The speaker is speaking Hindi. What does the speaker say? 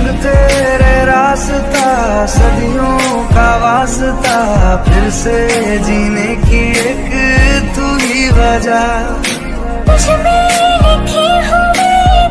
ढूंढ तेरे रास्ता, सदियों का वास्ता, फिर से जीने की एक तू ही वजह। मुझ में लिखी हूँ मैं